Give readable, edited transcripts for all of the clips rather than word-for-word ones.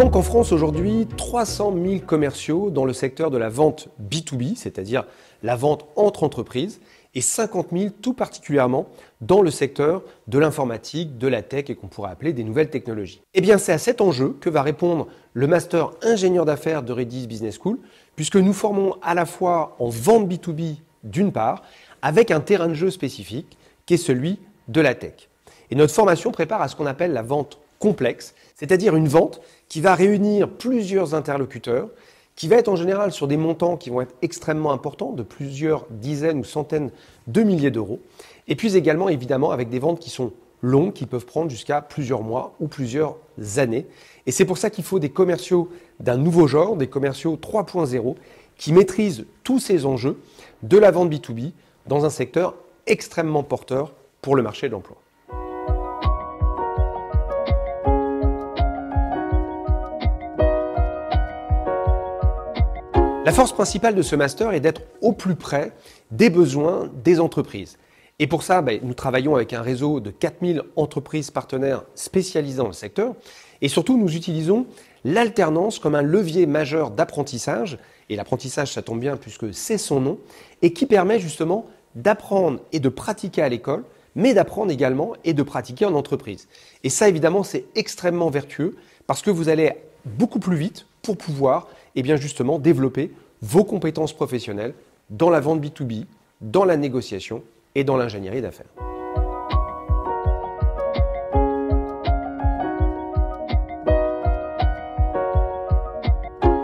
manque en France aujourd'hui 300 000 commerciaux dans le secteur de la vente B2B, c'est-à-dire la vente entre entreprises, et 50 000 tout particulièrement dans le secteur de l'informatique, de la tech et qu'on pourrait appeler des nouvelles technologies. Eh bien, c'est à cet enjeu que va répondre le master ingénieur d'affaires de Redis Business School, puisque nous formons à la fois en vente B2B d'une part, avec un terrain de jeu spécifique qui est celui de la tech. Et notre formation prépare à ce qu'on appelle la vente complexe, c'est-à-dire une vente qui va réunir plusieurs interlocuteurs, qui va être en général sur des montants qui vont être extrêmement importants, de plusieurs dizaines ou centaines de milliers d'euros, et puis également évidemment avec des ventes qui sont longues, qui peuvent prendre jusqu'à plusieurs mois ou plusieurs années. Et c'est pour ça qu'il faut des commerciaux d'un nouveau genre, des commerciaux 3.0, qui maîtrisent tous ces enjeux de la vente B2B dans un secteur extrêmement porteur pour le marché de l'emploi. La force principale de ce master est d'être au plus près des besoins des entreprises. Et pour ça, nous travaillons avec un réseau de 4000 entreprises partenaires spécialisées dans le secteur. Et surtout, nous utilisons l'alternance comme un levier majeur d'apprentissage. Et l'apprentissage, ça tombe bien puisque c'est son nom. Et qui permet justement d'apprendre et de pratiquer à l'école, mais d'apprendre également et de pratiquer en entreprise. Et ça, évidemment, c'est extrêmement vertueux parce que vous allez beaucoup plus vite pour pouvoir justement développer vos compétences professionnelles dans la vente B2B, dans la négociation et dans l'ingénierie d'affaires.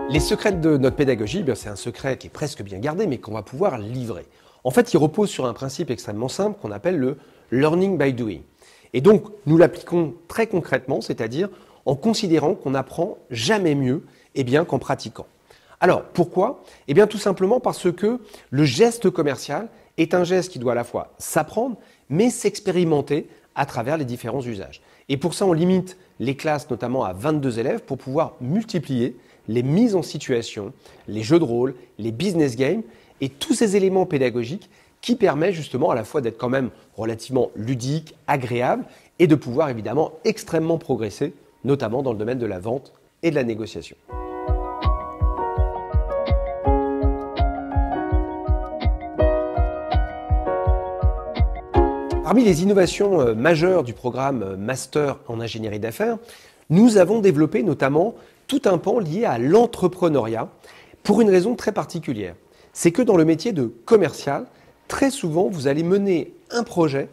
Les secrets de notre pédagogie, c'est un secret qui est presque bien gardé, mais qu'on va pouvoir livrer. En fait, il repose sur un principe extrêmement simple qu'on appelle le learning by doing. Et donc, nous l'appliquons très concrètement, c'est-à-dire en considérant qu'on n'apprend jamais mieux qu'en pratiquant. Alors, pourquoi ? Tout simplement parce que le geste commercial est un geste qui doit à la fois s'apprendre, mais s'expérimenter à travers les différents usages. Et pour ça, on limite les classes notamment à 22 élèves pour pouvoir multiplier les mises en situation, les jeux de rôle, les business games et tous ces éléments pédagogiques qui permettent justement à la fois d'être quand même relativement ludique, agréable et de pouvoir évidemment extrêmement progresser, notamment dans le domaine de la vente et de la négociation. Parmi les innovations majeures du programme Master en ingénierie d'affaires, nous avons développé notamment tout un pan lié à l'entrepreneuriat pour une raison très particulière. C'est que dans le métier de commercial, très souvent, vous allez mener un projet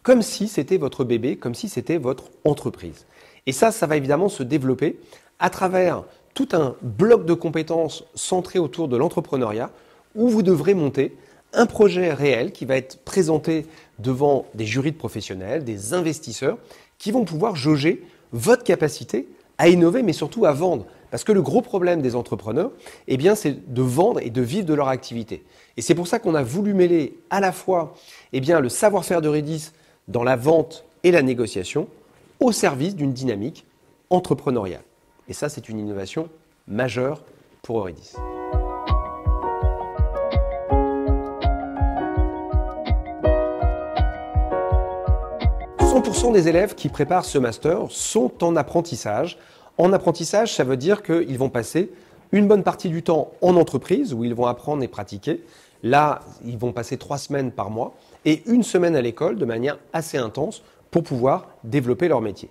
comme si c'était votre bébé, comme si c'était votre entreprise. Et ça va évidemment se développer à travers tout un bloc de compétences centré autour de l'entrepreneuriat où vous devrez monter un projet réel qui va être présenté devant des jurys de professionnels, des investisseurs qui vont pouvoir jauger votre capacité à innover mais surtout à vendre. Parce que le gros problème des entrepreneurs, c'est de vendre et de vivre de leur activité. Et c'est pour ça qu'on a voulu mêler à la fois le savoir-faire de Redis dans la vente et la négociation au service d'une dynamique entrepreneuriale. Et ça, c'est une innovation majeure pour Redis. « 100% des élèves qui préparent ce master sont en apprentissage. En apprentissage, ça veut dire qu'ils vont passer une bonne partie du temps en entreprise où ils vont apprendre et pratiquer. Là, ils vont passer 3 semaines par mois et 1 semaine à l'école de manière assez intense pour pouvoir développer leur métier.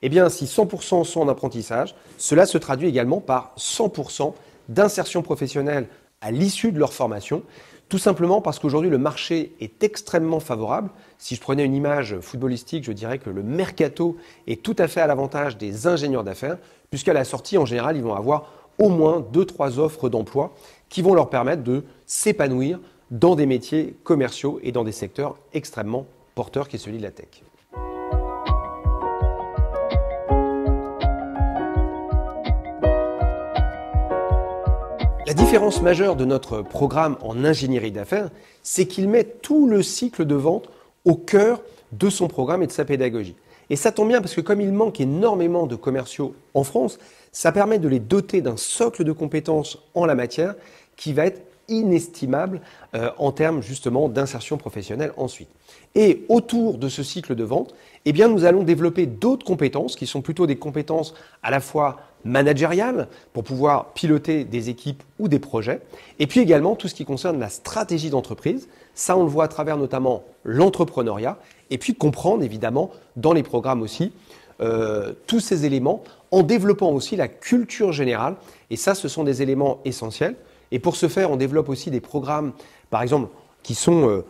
Si 100% sont en apprentissage, cela se traduit également par 100% d'insertion professionnelle à l'issue de leur formation, tout simplement parce qu'aujourd'hui le marché est extrêmement favorable. Si je prenais une image footballistique, je dirais que le mercato est tout à fait à l'avantage des ingénieurs d'affaires, puisqu'à la sortie, en général, ils vont avoir au moins 2-3 offres d'emploi qui vont leur permettre de s'épanouir dans des métiers commerciaux et dans des secteurs extrêmement porteurs qui est celui de la tech. La différence majeure de notre programme en ingénierie d'affaires, c'est qu'il met tout le cycle de vente au cœur de son programme et de sa pédagogie. Et ça tombe bien parce que comme il manque énormément de commerciaux en France, ça permet de les doter d'un socle de compétences en la matière qui va être inestimable en termes justement d'insertion professionnelle ensuite. Et autour de ce cycle de vente, eh bien, nous allons développer d'autres compétences qui sont plutôt des compétences à la fois managériales pour pouvoir piloter des équipes ou des projets, et puis également tout ce qui concerne la stratégie d'entreprise. Ça, on le voit à travers notamment l'entrepreneuriat, et puis comprendre évidemment dans les programmes aussi tous ces éléments en développant aussi la culture générale. Et ça, ce sont des éléments essentiels. Et pour ce faire, on développe aussi des programmes, par exemple, qui sont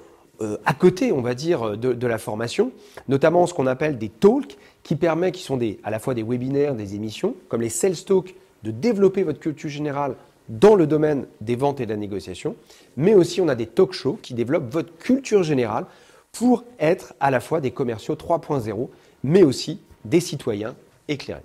à côté, on va dire, de la formation, notamment ce qu'on appelle des talks, qui sont à la fois des webinaires, des émissions, comme les sales talks, de développer votre culture générale dans le domaine des ventes et de la négociation. Mais aussi, on a des talk shows qui développent votre culture générale pour être à la fois des commerciaux 3.0, mais aussi des citoyens éclairés.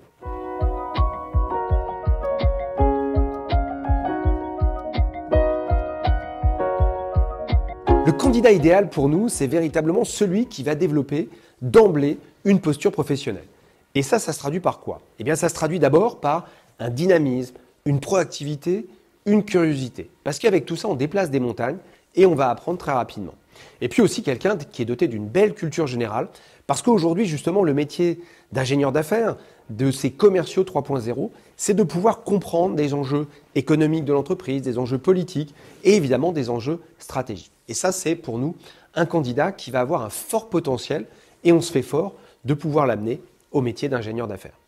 Le candidat idéal pour nous, c'est véritablement celui qui va développer d'emblée une posture professionnelle. Et ça se traduit par quoi? Eh bien, ça se traduit d'abord par un dynamisme, une proactivité, une curiosité. Parce qu'avec tout ça, on déplace des montagnes et on va apprendre très rapidement. Et puis aussi quelqu'un qui est doté d'une belle culture générale, parce qu'aujourd'hui, justement, le métier d'ingénieur d'affaires, de ces commerciaux 3.0, c'est de pouvoir comprendre des enjeux économiques de l'entreprise, des enjeux politiques et évidemment des enjeux stratégiques. Et ça, c'est pour nous un candidat qui va avoir un fort potentiel et on se fait fort de pouvoir l'amener au métier d'ingénieur d'affaires.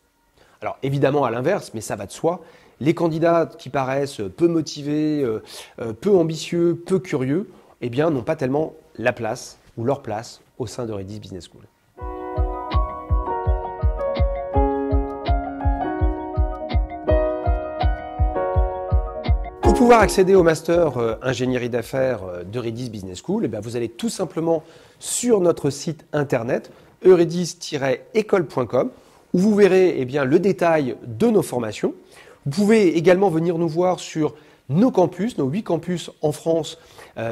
Alors évidemment, à l'inverse, mais ça va de soi, les candidats qui paraissent peu motivés, peu ambitieux, peu curieux, eh bien, n'ont pas tellement la place ou leur place au sein d'Eurydice Business School. Pour pouvoir accéder au master ingénierie d'affaires d'Eurydice Business School, eh bien, vous allez tout simplement sur notre site internet eurydice-école.com où vous verrez eh bien, le détail de nos formations. Vous pouvez également venir nous voir sur nos campus, nos 8 campus en France,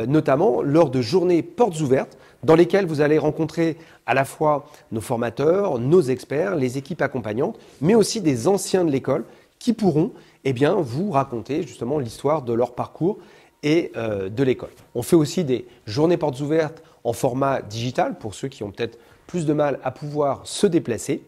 notamment lors de journées portes ouvertes dans lesquelles vous allez rencontrer à la fois nos formateurs, nos experts, les équipes accompagnantes, mais aussi des anciens de l'école qui pourront eh bien, vous raconter justement l'histoire de leur parcours et de l'école. On fait aussi des journées portes ouvertes en format digital pour ceux qui ont peut-être plus de mal à pouvoir se déplacer.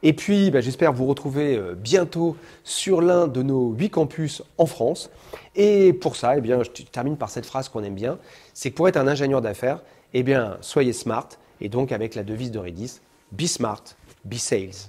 Et puis, j'espère vous retrouver bientôt sur l'un de nos 8 campus en France. Et pour ça, eh bien, je termine par cette phrase qu'on aime bien, c'est que pour être un ingénieur d'affaires, eh bien, soyez smart. Et donc, avec la devise d'Eurydice, be smart, be sales.